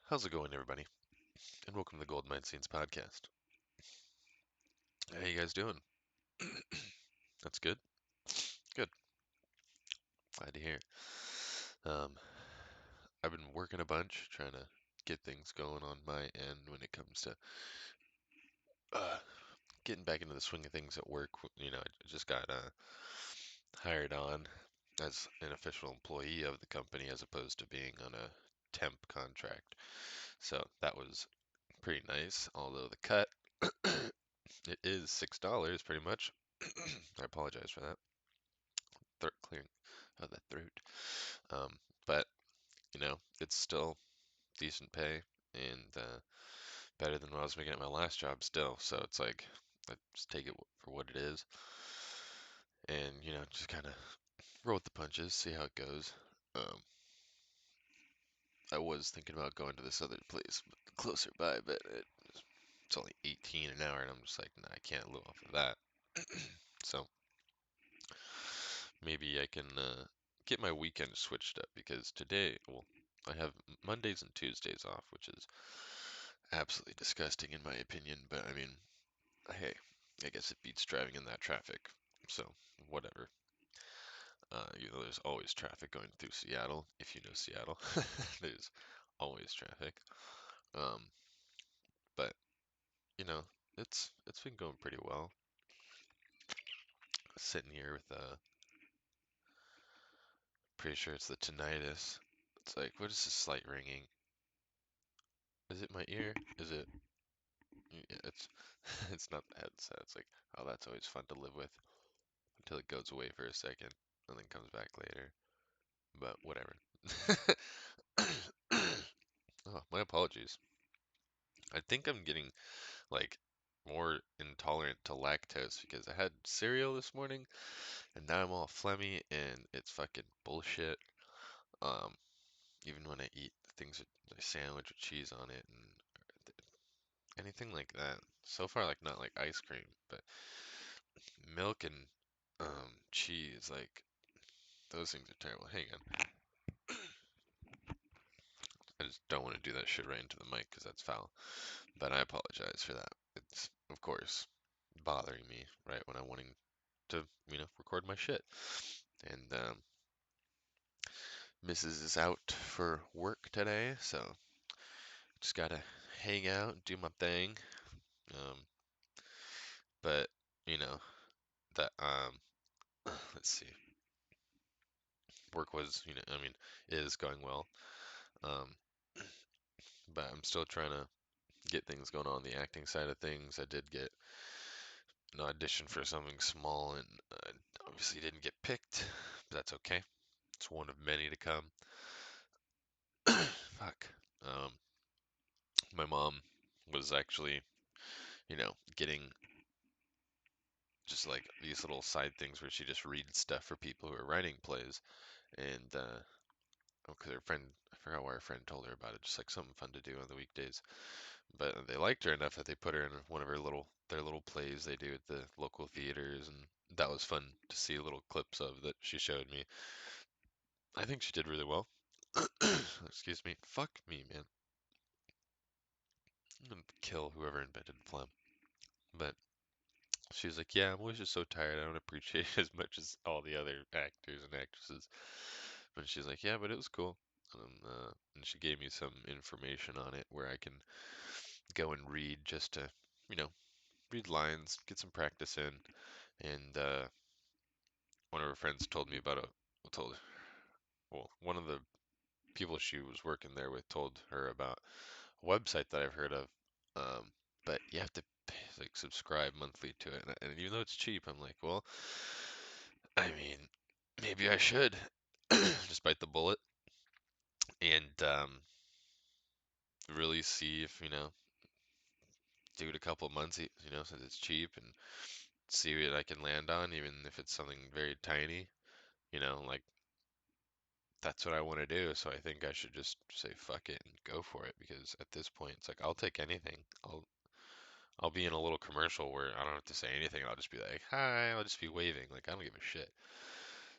How's it going, everybody? And welcome to the Goldmine Scenes podcast. How you guys doing? That's good. Good. Glad to hear. Um, I've been working a bunch, trying to get things going on my end when it comes to uh, getting back into the swing of things at work. I just got hired on as an official employee of the company as opposed to being on a temp contract. So that was pretty nice. Although the cut, it is $6 pretty much. I apologize for that. Throat clearing of that throat. Um, but it's still decent pay and better than what I was making at my last job still. So it's like I just take it for what it is, and just kind of roll with the punches, see how it goes. Um, I was thinking about going to this other place closer by, but it's only 18 an hour, and I'm just like, nah, I can't live off of that. So maybe I can get my weekend switched up because today, well, I have Mondays and Tuesdays off, which is absolutely disgusting in my opinion. But I mean, hey, I guess it beats driving in that traffic. So whatever. There's always traffic going through Seattle. If you know Seattle, there's always traffic. Um, but you know, it's been going pretty well. Sitting here with pretty sure it's the tinnitus. It's like, what is this slight ringing? Is it my ear? Is it? Yeah, it's it's not the headset. It's like, oh, that's always fun to live with until it goes away for a second and then comes back later. But whatever. Oh, my apologies. I think I'm getting like more intolerant to lactose because I had cereal this morning and now I'm all phlegmy and it's fucking bullshit. Um, Even when I eat things with a sandwich with cheese on it and anything like that. So far, like not like ice cream, but milk and cheese, like those things are terrible. Hang on, I just don't want to do that shit right into the mic because that's foul. But I apologize for that. It's of course bothering me right when I'm wanting to, record my shit. And Mrs. is out for work today, so just gotta hang out and do my thing. Um, but you know that let's see, work was, I mean, is going well. Um, but I'm still trying to get things going on the acting side of things. I did get an audition for something small and obviously didn't get picked, but that's okay. It's one of many to come. Fuck. Um, my mom was actually, getting just like these little side things where she just reads stuff for people who are writing plays. And, because her friend, I forgot why her friend told her about it, just like something fun to do on the weekdays. But they liked her enough that they put her in one of their little plays they do at the local theaters, and that was fun to see little clips of that she showed me. I think she did really well. Excuse me. Fuck me, man. I'm gonna kill whoever invented phlegm. But she's like, yeah, I'm always just so tired. I don't appreciate it as much as all the other actors and actresses. But she's like, yeah, but it was cool. And she gave me some information on it where I can go and read just to, you know, read lines, get some practice in. And one of her friends told me about told, well, one of the people she was working there with told her about a website that I've heard of. Um, but you have to pay, like subscribe monthly to it, and even though it's cheap, I'm like, well, I mean, maybe I should just bite the bullet and really see if do it a couple months, since it's cheap, and see what I can land on, even if it's something very tiny. Like that's what I want to do. So I think I should just say fuck it and go for it because at this point it's like I'll take anything. I'll be in a little commercial where I don't have to say anything. I'll just be like, "Hi," I'll just be waving like I don't give a shit.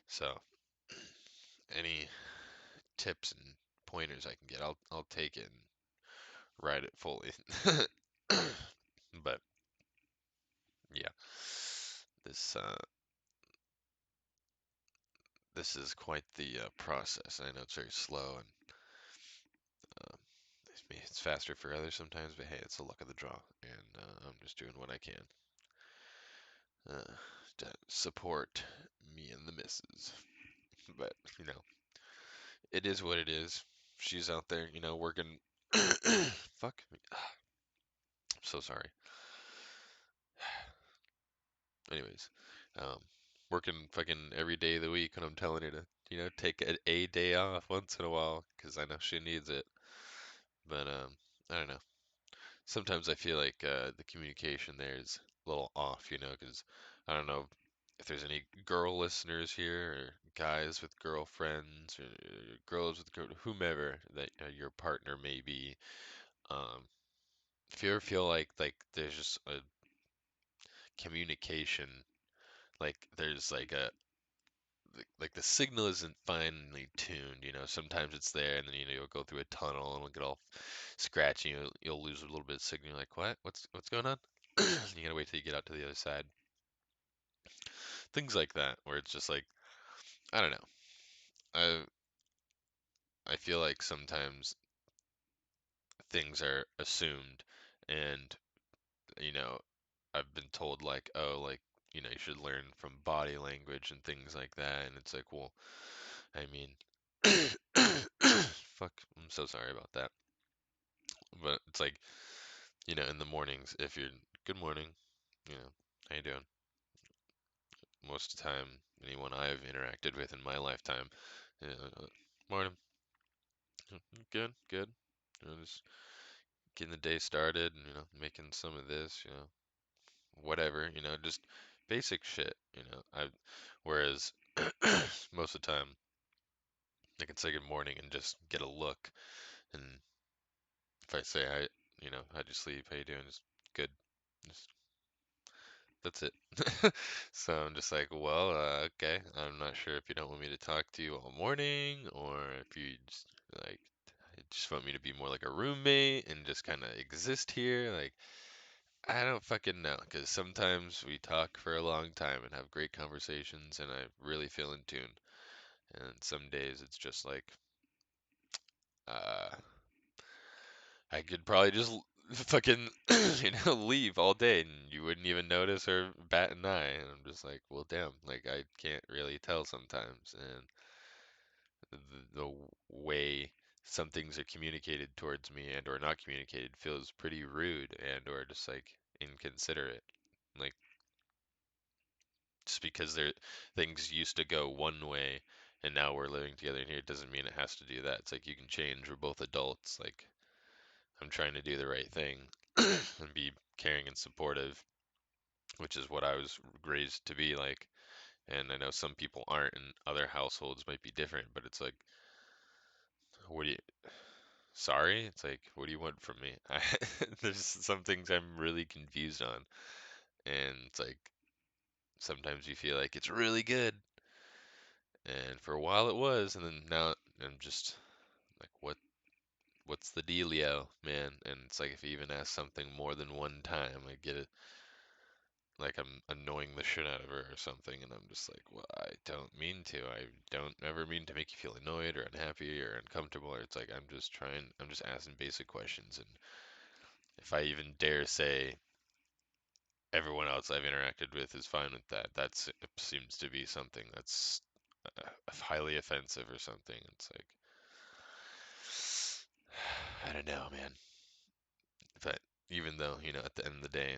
So any tips and pointers I can get, I'll take it. And ride it fully. But yeah, this this is quite the process. I know it's very slow and um, it's faster for others sometimes, but hey, it's the luck of the draw, and I'm just doing what I can uh, to support me and the missus. But you know, it is what it is. She's out there, working. Fuck me. I'm so sorry. Anyways, um, working fucking every day of the week, and I'm telling her to, take a day off once in a while, 'cause I know she needs it. But I don't know. Sometimes I feel like the communication there is a little off, 'cause I don't know if there's any girl listeners here, or guys with girlfriends, or girls with whomever that your partner may be. Um, if you ever feel like there's just a communication, like there's like a like the signal isn't finely tuned, sometimes it's there, and then you'll go through a tunnel and it'll get all scratchy, you'll lose a little bit of signal. You're like, what? What's going on? You gotta wait till you get out to the other side. Things like that, where it's just like, I don't know. I I feel like sometimes things are assumed, and you know, I've been told like, oh, like, you should learn from body language and things like that, and it's like, well, I mean, fuck, I'm so sorry about that. But it's like, in the mornings, if you're, good morning, how you doing? Most of the time, anyone I've interacted with in my lifetime, morning, good, good. Just getting the day started, and, making some of this, whatever, just basic shit, whereas most of the time, I can say good morning and just get a look, and if I say hi, how'd you sleep? How you doing? Just good. Just that's it. So I'm just like, well, okay. I'm not sure if you don't want me to talk to you all morning, or if you like just want me to be more like a roommate and just kind of exist here. Like, I don't fucking know, because sometimes we talk for a long time and have great conversations, and I really feel in tune. And some days it's just like, uh, I could probably just fucking, leave all day and you wouldn't even notice or bat an eye. And I'm just like, well, damn, like I can't really tell sometimes. And the way some things are communicated towards me and or not communicated feels pretty rude and or just like inconsiderate. Like just because things used to go one way and now we're living together in here doesn't mean it has to do that. It's like you can change. We're both adults. Like I'm trying to do the right thing and be caring and supportive, which is what I was raised to be like. And I know some people aren't, and other households might be different, but it's like, what do you, sorry? It's like, what do you want from me? There's some things I'm really confused on. And it's like, sometimes you feel like it's really good. And for a while it was, and then now I'm just like, what's the dealio, man? And it's like if you even ask something more than one time, I get it like I'm annoying the shit out of her or something, and I'm just like, well, I don't mean to. I don't ever mean to make you feel annoyed or unhappy or uncomfortable. Or it's like I'm just asking basic questions, and if I even dare say everyone else I've interacted with is fine with that, seems to be something that's highly offensive or something. It's like, I don't know, man. But even though, at the end of the day,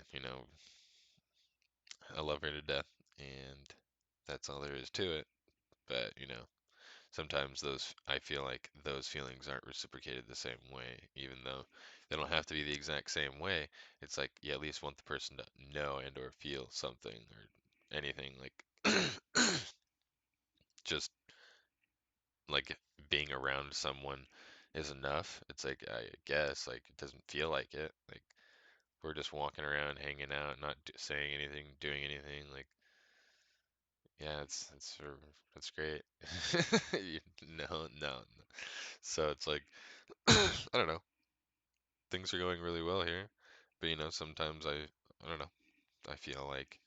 I love her to death, and that's all there is to it. But, sometimes I feel like those feelings aren't reciprocated the same way, even though they don't have to be the exact same way. It's like you at least want the person to know and or feel something or anything like just like being around someone is enough. It's like I guess like it doesn't feel like it. Like we're just walking around, hanging out, not saying anything, doing anything. Like yeah, it's great. No, no, no. So it's like I don't know. things are going really well here, but sometimes I don't know. I feel like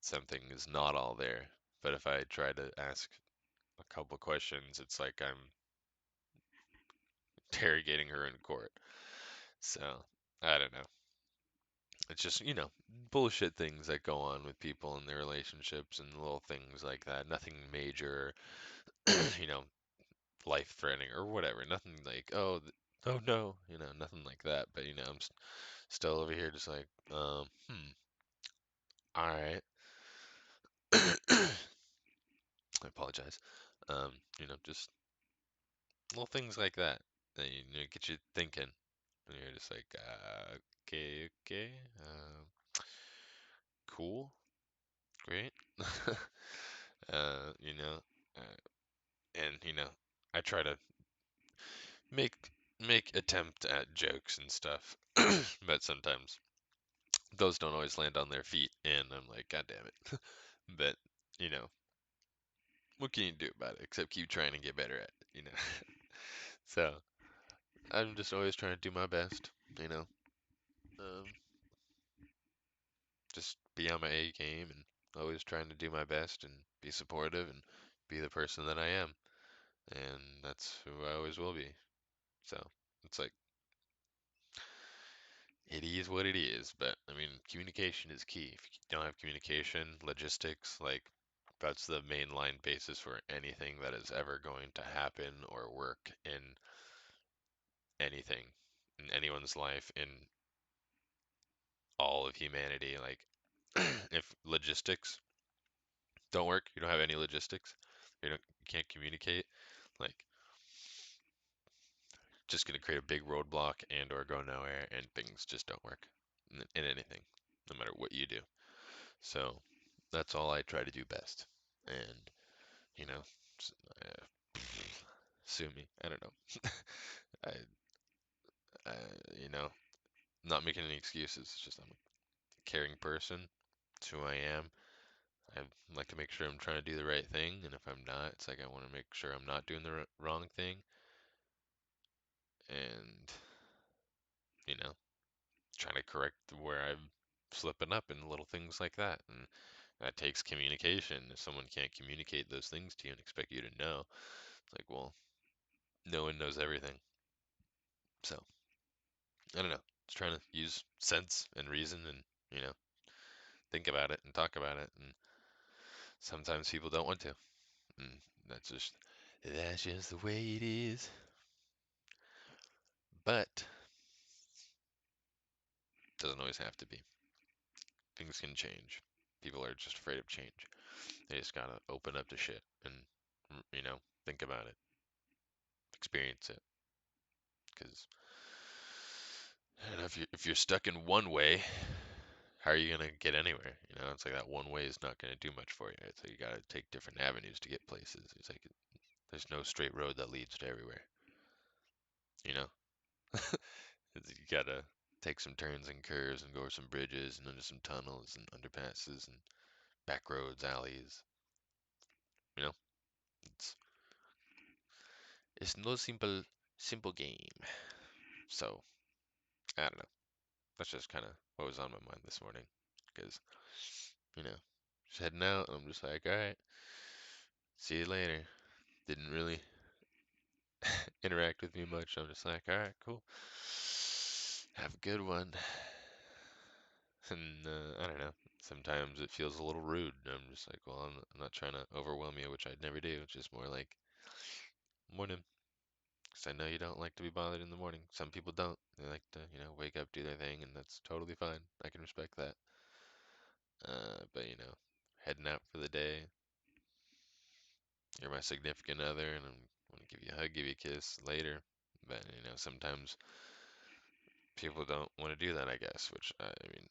something is not all there. But if I try to ask a couple questions, it's like I'm interrogating her in court. So I don't know. It's just, bullshit things that go on with people in their relationships and little things like that. Nothing major, you know, life threatening or whatever. Nothing like, oh, oh no, nothing like that. But I'm still over here just like, all right. I apologize. Just little things like that that get you thinking, and you're just like, okay, okay, cool, great, uh, you know, uh, and I try to make make attempt at jokes and stuff, but sometimes those don't always land on their feet, and I'm like, God damn it. But you know, what can you do about it except keep trying to get better at it. So I'm just always trying to do my best, um, just be on my A game and always trying to do my best and be supportive and be the person that I am, and that's who I always will be. So it's like it is what it is, but I mean, communication is key. If you don't have communication, logistics, like that's the mainline basis for anything that is ever going to happen or work in anything, in anyone's life, in all of humanity. Like, if logistics don't work, you don't have any logistics, you can't communicate, like, just gonna create a big roadblock and or go nowhere, and things just don't work in anything, no matter what you do. So that's all I try to do best. And, you know, uh, sue me. I don't know. I, I, you know, not making any excuses. It's just I'm a caring person. It's who I am. I like to make sure I'm trying to do the right thing, and if I'm not, it's like I want to make sure I'm not doing the wrong thing, and trying to correct where I'm slipping up and little things like that. And that takes communication. If someone can't communicate those things to you and expect you to know, it's like, well, no one knows everything. So I don't know. Just trying to use sense and reason and you know think about it and talk about it. And sometimes people don't want to. And that's just the way it is. But doesn't always have to be. Things can change. People are just afraid of change. They just gotta open up to shit and think about it, experience it. Because if you're stuck in one way, how are you gonna get anywhere? It's like that one way is not gonna do much for you. So you gotta take different avenues to get places. It's like there's no straight road that leads to everywhere. You know, you gotta take some turns and curves and go over some bridges and under some tunnels and underpasses and back roads, alleys. You know, it's it's no simple game. So I don't know. That's just kind of what was on my mind this morning. Because you know, just heading out. I'm just like, all right, see you later. Didn't really interact with me much. I'm just like, all right, cool. Have a good one. And I don't know. Sometimes it feels a little rude. I'm just like, well, I'm not trying to overwhelm you, which I'd never do. It's just more like, morning. Because I know you don't like to be bothered in the morning. Some people don't. They like to, wake up, do their thing, and that's totally fine. I can respect that. But heading out for the day, you're my significant other, and I'm want to give you a hug, give you a kiss later. But sometimes people don't want to do that, I guess. Which I mean,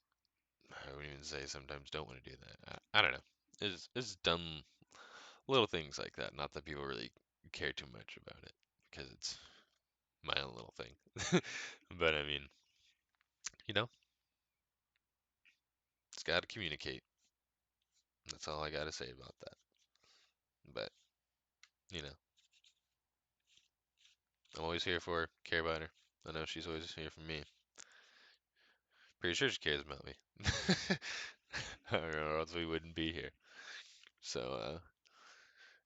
I would even say sometimes don't want to do that. I don't know. It's dumb little things like that. Not that people really care too much about it because it's my own little thing. But I mean, you know, it's got to communicate. That's all I got to say about that. But you know, I'm always here for her, care about her. I know she's always here for me. Pretty sure she cares about me. Or else we wouldn't be here. So,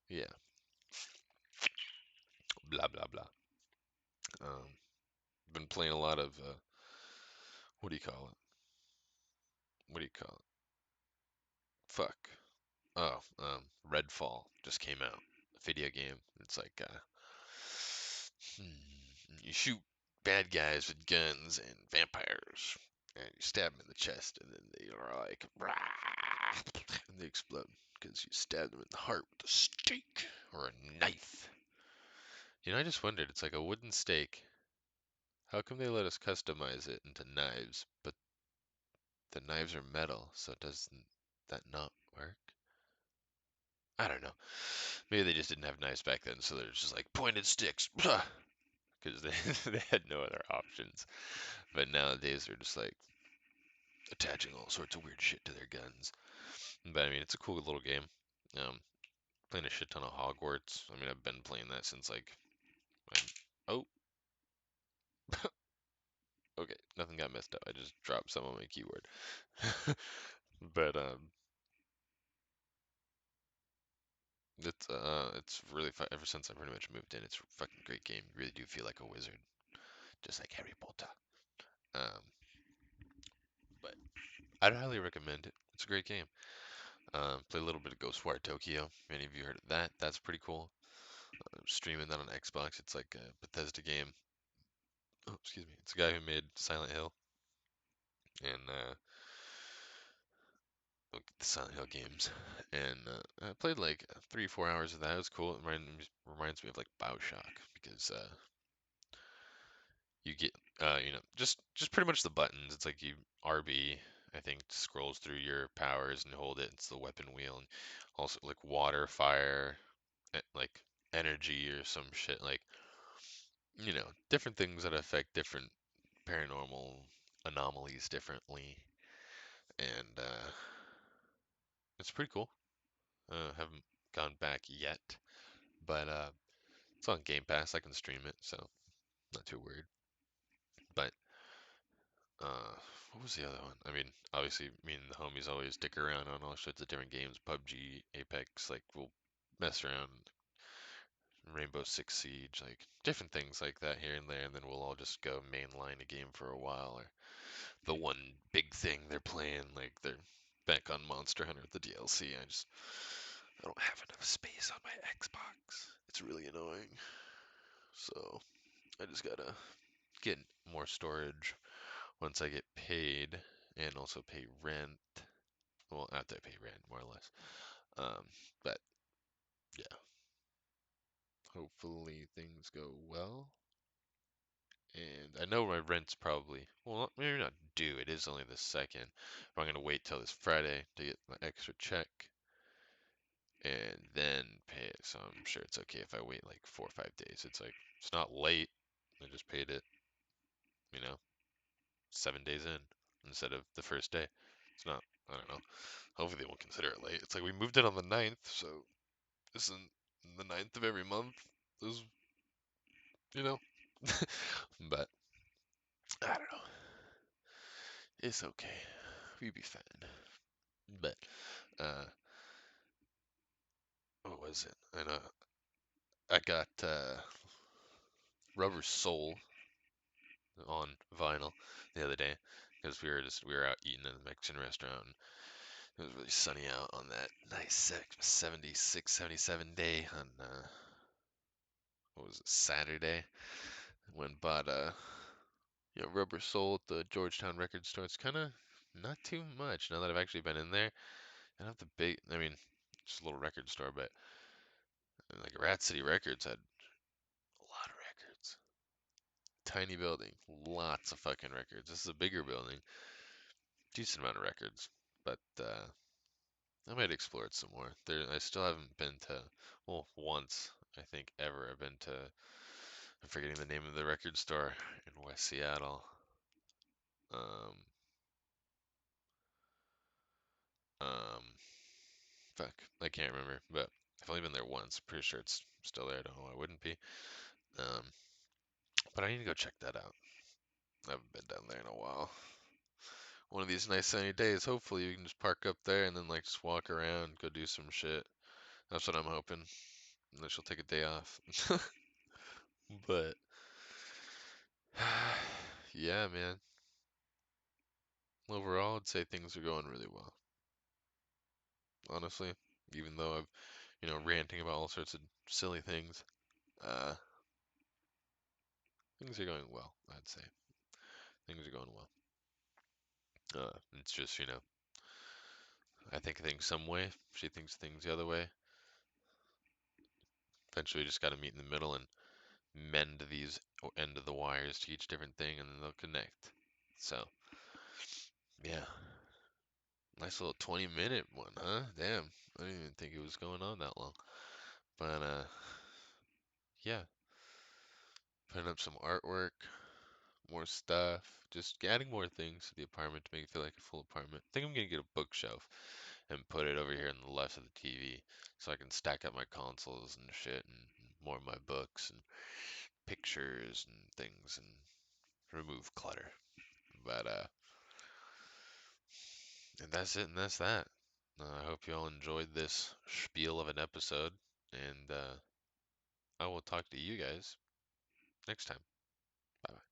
yeah, blah blah blah. Been playing a lot of what do you call it? What do you call it? Fuck. Oh, Redfall just came out. A video game. It's like you shoot bad guys with guns and vampires, and you stab them in the chest, and then they are like, "Rah!" and they explode because you stabbed them in the heart with a stake or a knife. I just wondered. It's like a wooden stake. How come they let us customize it into knives, but the knives are metal, so doesn't that not work? I don't know. Maybe they just didn't have knives back then, so they're just like pointed sticks, because they had no other options. But nowadays they're just like attaching all sorts of weird shit to their guns. But I mean, it's a cool little game. Um, Playing a shit ton of Hogwarts. I mean, I've been playing that since like, I'm, oh, okay, nothing got messed up. I just dropped some on my keyboard. But it's really fun. Ever since I pretty much moved in, it's a fucking great game. You really do feel like a wizard, just like Harry Potter. Um, but I'd highly recommend it. It's a great game. Play a little bit of Ghostwire Tokyo. Any of you heard of that? That's pretty cool. Streaming that on Xbox. It's like a Bethesda game. Oh, excuse me. It's a guy who made Silent Hill and the Silent Hill games, and I played like 3 or 4 hours of that. It was cool. It reminds me of like BioShock because you get just pretty much the buttons. It's like you RB, I think, scrolls through your powers and hold it. It's the weapon wheel, and also like water, fire, like energy or some shit like different things that affect different paranormal anomalies differently, and it's pretty cool. Haven't gone back yet, but it's on Game Pass. I can stream it, so not too worried. But uh, what was the other one? I mean, obviously, me and the homies always dick around on all sorts of different games. PUBG, Apex, like we'll mess around. Rainbow Six Siege, like different things like that here and there, and then we'll all just go mainline a game for a while, or the one big thing they're playing, like they're back on Monster Hunter with the DLC. I don't have enough space on my Xbox. It's really annoying. So I just gotta get more storage once I get paid and also pay rent. Well, after I pay rent, more or less. But yeah, hopefully things go well. And I know my rent's probably, well, maybe not due. It is only the second. But I'm gonna wait till this Friday to get my extra check and then pay it. So I'm sure it's okay if I wait like 4 or 5 days. It's like it's not late. I just paid it, you know, 7 days in instead of the first day. It's not. I don't know. Hopefully they won't consider it late. It's like we moved in on the 9th, so isn't the 9th of every month is you know. But I don't know. It's okay. We be fine. But uh, what was it? I know I got Rubber Soul on vinyl the other day because we were out eating in a Mexican restaurant. And it was really sunny out on that nice 76, 77 day on what was it, Saturday. Went bought Rubber Soul at the Georgetown record store. It's kind of not too much now that I've actually been in there. I don't have the big. I mean, just a little record store, but like Rat City Records had a lot of records. Tiny building, lots of fucking records. This is a bigger building, decent amount of records, but I might explore it some more. I still haven't been to, well, once I think ever. I've been to. I'm forgetting the name of the record store in West Seattle. Um, um, fuck, I can't remember, but I've only been there once. Pretty sure it's still there. I don't know why it wouldn't be. Um, But I need to go check that out. I haven't been down there in a while. One of these nice sunny days, hopefully we can just park up there and then like just walk around, go do some shit. That's what I'm hoping. And then she'll take a day off. But yeah, man. Overall, I'd say things are going really well. Honestly, even though I've, ranting about all sorts of silly things, uh, things are going well, I'd say. Things are going well. It's just, I think things some way, she thinks things the other way. Eventually, we just got to meet in the middle and mend these end of the wires to each different thing, and then they'll connect. So, yeah, nice little 20-minute one, huh? Damn, I didn't even think it was going on that long. But yeah, putting up some artwork, more stuff, just adding more things to the apartment to make it feel like a full apartment. I think I'm gonna get a bookshelf and put it over here on the left of the TV so I can stack up my consoles and shit and more of my books and pictures and things and remove clutter. But and that's it and that's that. I hope you all enjoyed this spiel of an episode, and I will talk to you guys next time. Bye bye.